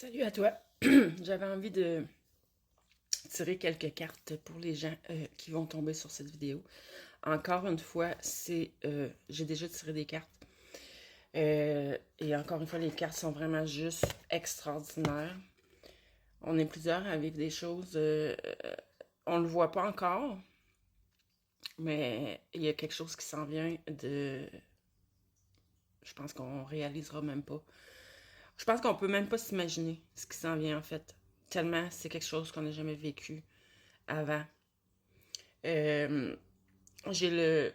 Salut à toi. J'avais envie de tirer quelques cartes pour les gens qui vont tomber sur cette vidéo. Encore une fois, j'ai déjà tiré des cartes. Et encore une fois, les cartes sont vraiment juste extraordinaires. On est plusieurs à vivre des choses. On le voit pas encore, mais il y a quelque chose qui s'en vient de. Je pense qu'on réalisera même pas. Je pense qu'on peut même pas s'imaginer ce qui s'en vient en fait. Tellement c'est quelque chose qu'on n'a jamais vécu avant. Euh, j'ai le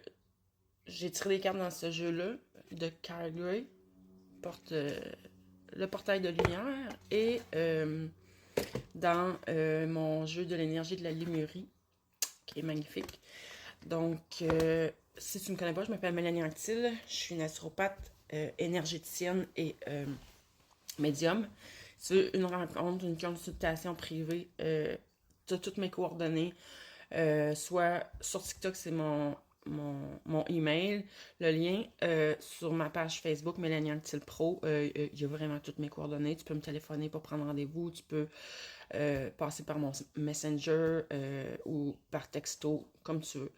j'ai tiré des cartes dans ce jeu-là de Calgary, porte le portail de lumière, et dans mon jeu de l'énergie de la Lémurie, qui est magnifique. Donc, si tu ne me connais pas, je m'appelle Mélanie Anctil, je suis naturopathe, énergéticienne et médium. Si tu veux une rencontre, une consultation privée, tu as toutes mes coordonnées. Soit sur TikTok, c'est mon email, le lien sur ma page Facebook, Mélanie Anctil Pro, il y a vraiment toutes mes coordonnées. Tu peux me téléphoner pour prendre rendez-vous, tu peux passer par mon Messenger ou par texto, comme tu veux.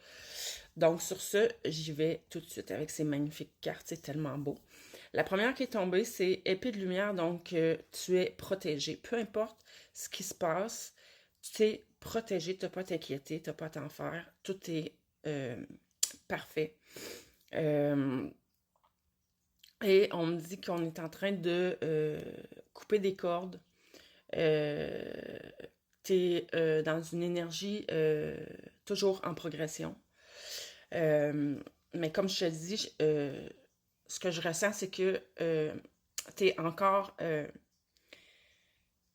Donc sur ce, j'y vais tout de suite avec ces magnifiques cartes, c'est tellement beau. La première qui est tombée, c'est épée de lumière, donc tu es protégé. Peu importe ce qui se passe, tu es protégé, tu n'as pas à t'inquiéter, tu n'as pas à t'en faire. Tout est parfait. Et on me dit qu'on est en train de couper des cordes. Tu es dans une énergie toujours en progression. Mais comme je te dis, ce que je ressens, c'est que tu es encore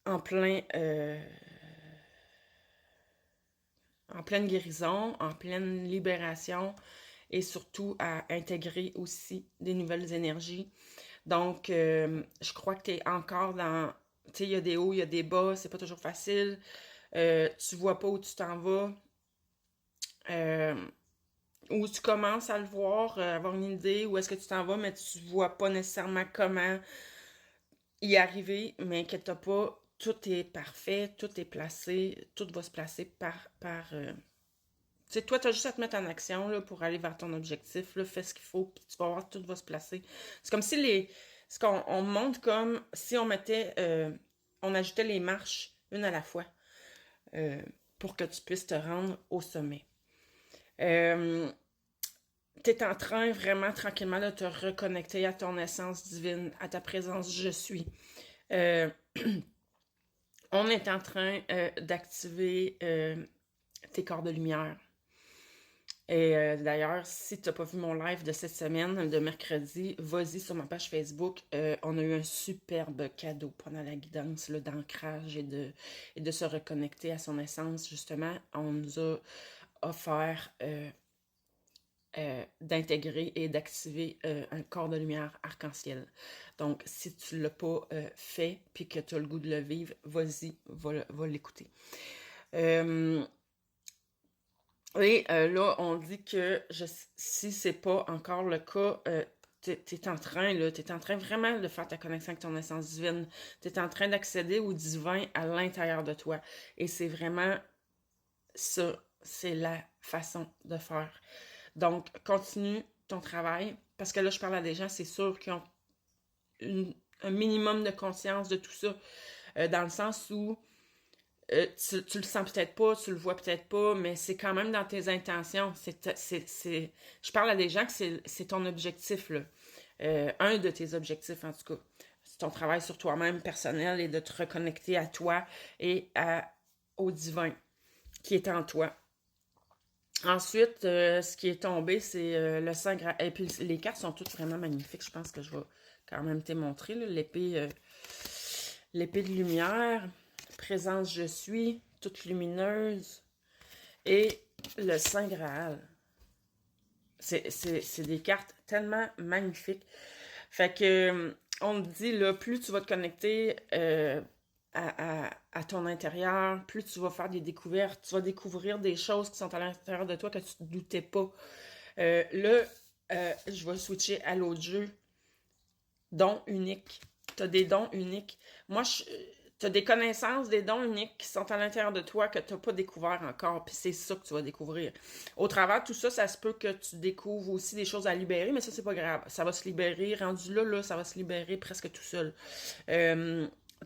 en plein en pleine guérison, en pleine libération, et surtout à intégrer aussi des nouvelles énergies. Donc, je crois que tu es encore dans... Tu sais, il y a des hauts, il y a des bas, c'est pas toujours facile. Tu vois pas où tu t'en vas. Ou tu commences à le voir, avoir une idée où est-ce que tu t'en vas, mais tu vois pas nécessairement comment y arriver, mais inquiète pas, tout est parfait, tout est placé, tout va se placer tu sais, toi, t'as juste à te mettre en action là, pour aller vers ton objectif. Là, fais ce qu'il faut, puis tu vas voir, tout va se placer. C'est comme si ce qu'on on monte comme si on ajoutait les marches une à la fois euh, pour que tu puisses te rendre au sommet. Euh, T'es en train vraiment tranquillement de te reconnecter à ton essence divine, à ta présence je suis. Euh, on est en train d'activer tes corps de lumière. Et d'ailleurs, si tu n'as pas vu mon live de cette semaine, de mercredi, vas-y sur ma page Facebook. On a eu un superbe cadeau pendant la guidance d'ancrage et de se reconnecter à son essence. Justement, on nous a offert d'intégrer et d'activer un corps de lumière arc-en-ciel. Donc, si tu ne l'as pas fait puis que tu as le goût de le vivre, vas-y, va l'écouter. Et là, on dit que si c'est pas encore le cas, t'es en train, là, t'es en train vraiment de faire ta connexion avec ton essence divine. T'es en train d'accéder au divin à l'intérieur de toi. Et c'est vraiment ça, c'est la façon de faire. Donc, continue ton travail, parce que là, je parle à des gens, c'est sûr, qui ont un minimum de conscience de tout ça, dans le sens où tu le sens peut-être pas, tu le vois peut-être pas, mais c'est quand même dans tes intentions. Je parle à des gens que c'est ton objectif, là. Un de tes objectifs, en tout cas. C'est ton travail sur toi-même personnel et de te reconnecter à toi et au divin qui est en toi. Ensuite, ce qui est tombé, c'est le Saint Graal. Et puis, les cartes sont toutes vraiment magnifiques. Je pense que je vais quand même te montrer. L'épée de lumière, présence je suis, toute lumineuse, et le Saint Graal. C'est des cartes tellement magnifiques. Fait que, on te dit, là, plus tu vas te connecter à ton intérieur, plus tu vas faire des découvertes, tu vas découvrir des choses qui sont à l'intérieur de toi que tu ne doutais pas. Là, je vais switcher à l'autre jeu. Dons uniques. Tu as des dons uniques. Moi, Tu as des connaissances, des dons uniques qui sont à l'intérieur de toi que tu n'as pas découvert encore, puis c'est ça que tu vas découvrir. Au travers de tout ça, ça se peut que tu découvres aussi des choses à libérer, mais ça, c'est pas grave. Ça va se libérer, rendu là, ça va se libérer presque tout seul.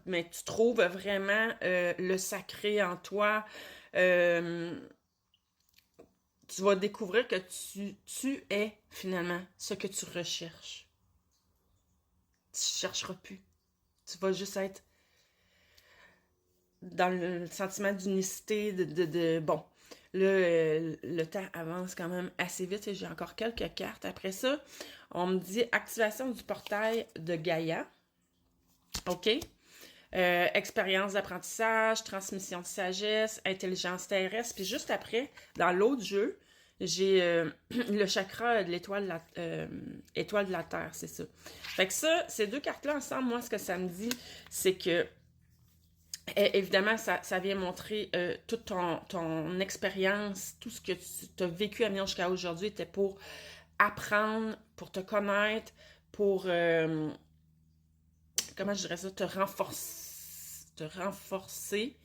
Mais tu trouves vraiment le sacré en toi. Tu vas découvrir que tu es finalement ce que tu recherches. Tu ne chercheras plus. Tu vas juste être dans le sentiment d'unicité, bon, là, le temps avance quand même assez vite et j'ai encore quelques cartes. Après ça, on me dit activation du portail de Gaïa. OK? Expérience d'apprentissage, transmission de sagesse, intelligence terrestre. Puis juste après, dans l'autre jeu, j'ai le chakra de l'étoile étoile de la Terre, c'est ça. Fait que ça, ces deux cartes-là ensemble, moi, ce que ça me dit, c'est que évidemment, ça vient montrer toute ton expérience, tout ce que tu as vécu à venir jusqu'à aujourd'hui était pour apprendre, pour te connaître, pour, comment je dirais ça, te renforcer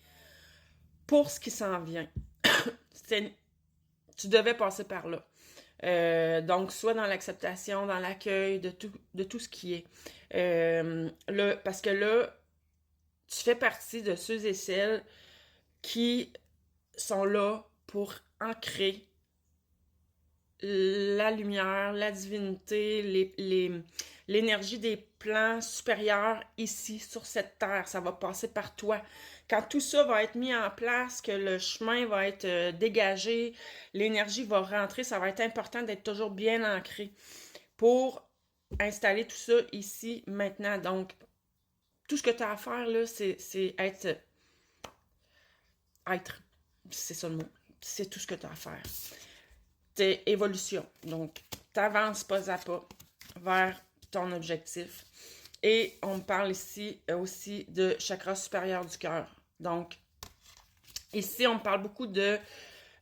pour ce qui s'en vient. Tu devais passer par là. Donc, soit dans l'acceptation, dans l'accueil de tout ce qui est. Là, parce que là, tu fais partie de ceux et celles qui sont là pour ancrer la lumière, la divinité, l'énergie des plans supérieurs ici, sur cette terre. Ça va passer par toi. Quand tout ça va être mis en place, que le chemin va être dégagé, l'énergie va rentrer, ça va être important d'être toujours bien ancré pour installer tout ça ici, maintenant. Donc, tout ce que tu as à faire, là, c'est être. C'est ça le mot. C'est tout ce que tu as à faire. C'est évolution. Donc, tu avances pas à pas vers ton objectif. Et on me parle ici aussi de chakra supérieur du cœur. Donc, ici, on me parle beaucoup de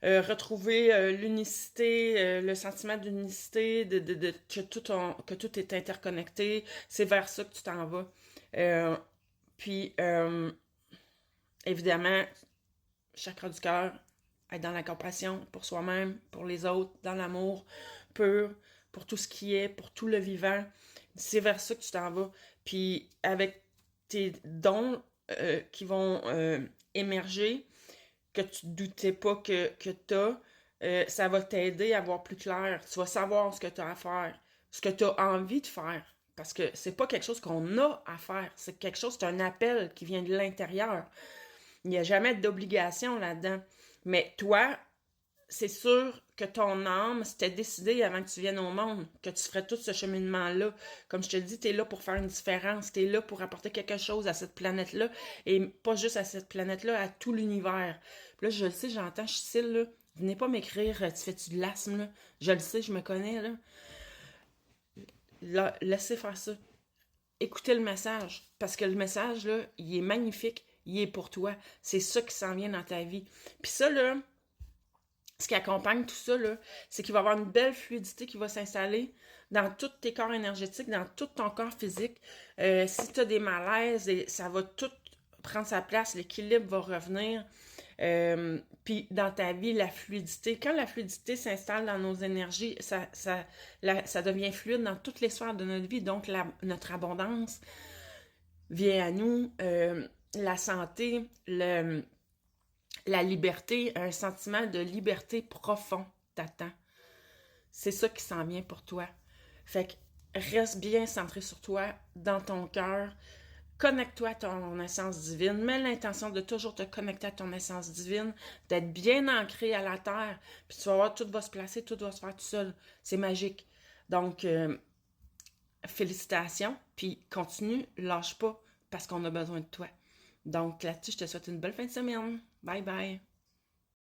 retrouver l'unicité, le sentiment d'unicité, que tout est interconnecté. C'est vers ça que tu t'en vas. Puis, évidemment, chakra du cœur, être dans la compassion pour soi-même, pour les autres, dans l'amour pur, pour tout ce qui est, pour tout le vivant. C'est vers ça que tu t'en vas. Puis avec tes dons qui vont émerger, que tu ne doutais pas que tu as, ça va t'aider à voir plus clair. Tu vas savoir ce que tu as à faire, ce que tu as envie de faire. Parce que c'est pas quelque chose qu'on a à faire. C'est quelque chose, c'est un appel qui vient de l'intérieur. Il n'y a jamais d'obligation là-dedans. Mais toi, c'est sûr que ton âme s'était décidée avant que tu viennes au monde, que tu ferais tout ce cheminement-là. Comme je te dis, tu es là pour faire une différence, tu es là pour apporter quelque chose à cette planète-là, et pas juste à cette planète-là, à tout l'univers. Puis là, je le sais, j'entends Cécile, là, venez pas m'écrire, tu fais-tu de l'asthme, là? Je le sais, je me connais, là. Là, laissez faire ça. Écoutez le message, parce que le message, là, il est magnifique, il est pour toi. C'est ça qui s'en vient dans ta vie. Puis ça, là, ce qui accompagne tout ça, là, c'est qu'il va y avoir une belle fluidité qui va s'installer dans tous tes corps énergétiques, dans tout ton corps physique. Si tu as des malaises, ça va tout prendre sa place, l'équilibre va revenir. Puis dans ta vie, la fluidité. Quand la fluidité s'installe dans nos énergies, ça devient fluide dans toutes les sphères de notre vie. Donc, notre abondance vient à nous. La santé, la liberté, un sentiment de liberté profond t'attend. C'est ça qui s'en vient pour toi. Fait que reste bien centré sur toi, dans ton cœur. Connecte-toi à ton essence divine. Mets l'intention de toujours te connecter à ton essence divine, d'être bien ancré à la terre. Puis tu vas voir, tout va se placer, tout va se faire tout seul. C'est magique. Donc, félicitations. Puis continue, lâche pas, parce qu'on a besoin de toi. Donc là-dessus, je te souhaite une belle fin de semaine. Bye bye.